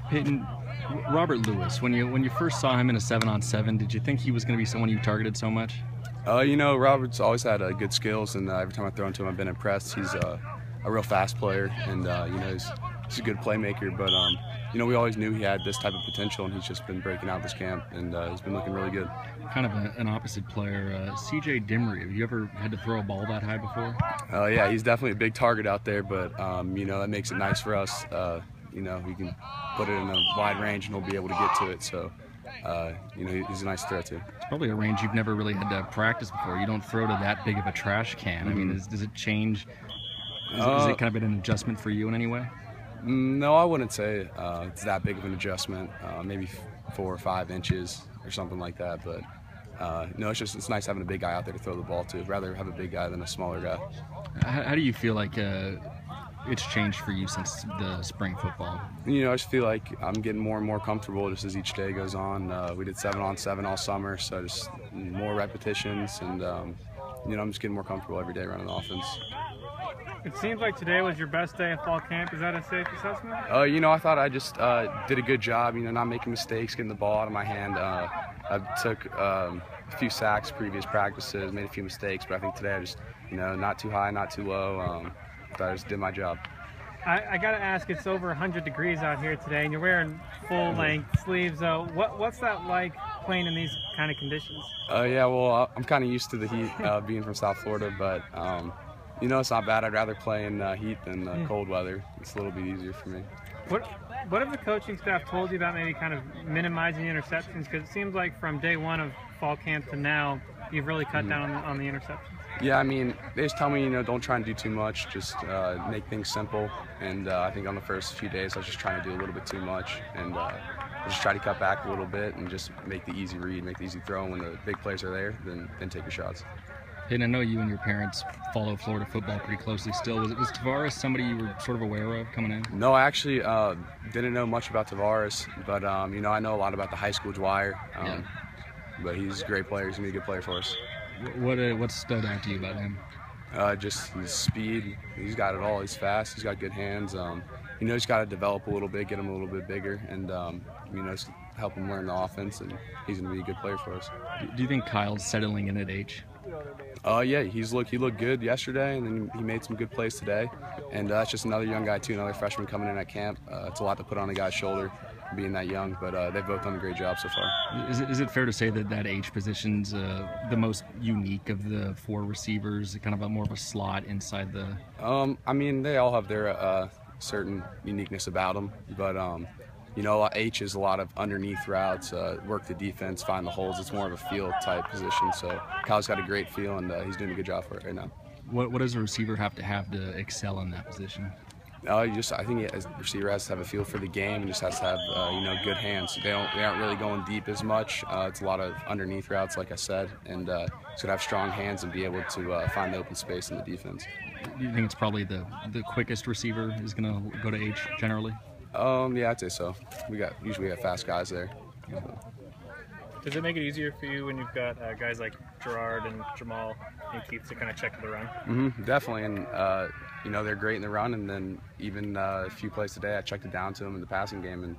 Peyton, Robert Lewis, when you first saw him in a 7-on-7, did you think he was going to be someone you targeted so much? Robert's always had good skills, and every time I throw into him, I've been impressed. He's a real fast player, and he's a good playmaker. But we always knew he had this type of potential, and he's just been breaking out this camp, and he's been looking really good. Kind of an opposite player, C.J. Dimry. Have you ever had to throw a ball that high before? Yeah, he's definitely a big target out there, but that makes it nice for us. We can put it in a wide range, and he'll be able to get to it. So. He's a nice threat too. It's probably a range you've never really had to practice before. You don't throw to that big of a trash can. I mean, does it change? Is it kind of been an adjustment for you in any way? No, I wouldn't say it's that big of an adjustment. Maybe 4 or 5 inches or something like that. But no, it's nice having a big guy out there to throw the ball to. I'd rather have a big guy than a smaller guy. How do you feel like it's changed for you since the spring football? I just feel like I'm getting more and more comfortable just as each day goes on. We did 7-on-7 all summer, so just more repetitions, and I'm just getting more comfortable every day running the offense. It seems like today was your best day of fall camp. Is that a safe assessment? I thought I just did a good job, not making mistakes, getting the ball out of my hand. I took a few sacks previous practices, made a few mistakes, but I think today I just, not too high, not too low. I just did my job. I got to ask, it's over 100 degrees out here today, and you're wearing full-length sleeves. What's that like playing in these kind of conditions? I'm kind of used to the heat being from South Florida, but it's not bad. I'd rather play in heat than cold weather. It's a little bit easier for me. What have the coaching staff told you about maybe kind of minimizing the interceptions? Because it seems like from day one of fall camp to now, you've really cut down on the interceptions. Yeah, they just tell me, don't try and do too much, just make things simple. And I think on the first few days, I was just trying to do a little bit too much, and just try to cut back a little bit and just make the easy read, make the easy throw. And when the big plays are there, then take your shots. And I know you and your parents follow Florida football pretty closely still. Was Tavares somebody you were sort of aware of coming in? No, I actually didn't know much about Tavares, but I know a lot about the high school Dwyer. But he's a great player. He's going to be a good player for us. What stood out to you about him? Just his speed. He's got it all. He's fast. He's got good hands. He's got to develop a little bit, get him a little bit bigger, and just help him learn the offense. And he's going to be a good player for us. Do you think Kyle's settling in at H? Yeah, he looked good yesterday, and then he made some good plays today. And that's just another young guy too, another freshman coming in at camp. It's a lot to put on a guy's shoulder, being that young, but they've both done a great job so far. Is it fair to say that H position's the most unique of the 4 receivers, kind of more of a slot inside the? They all have their certain uniqueness about them, but H is a lot of underneath routes, work the defense, find the holes. It's more of a field type position. So Kyle's got a great feel, and he's doing a good job for it right now. What does a receiver have to excel in that position? I think a receiver has to have a feel for the game and just has to have good hands. They aren't really going deep as much. It's a lot of underneath routes, like I said, and he's gonna have strong hands and be able to find the open space in the defense. Do you think it's probably the quickest receiver is gonna go to H generally? Yeah, I'd say so. Usually we have fast guys there. So. Does it make it easier for you when you've got guys like Gerard and Jamal and Keith to kind of check the run? Definitely, and they're great in the run, and then even a few plays today, I checked it down to them in the passing game, and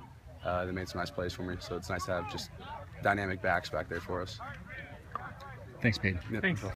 they made some nice plays for me. So it's nice to have just dynamic backs back there for us. Thanks, Peyton. Thanks.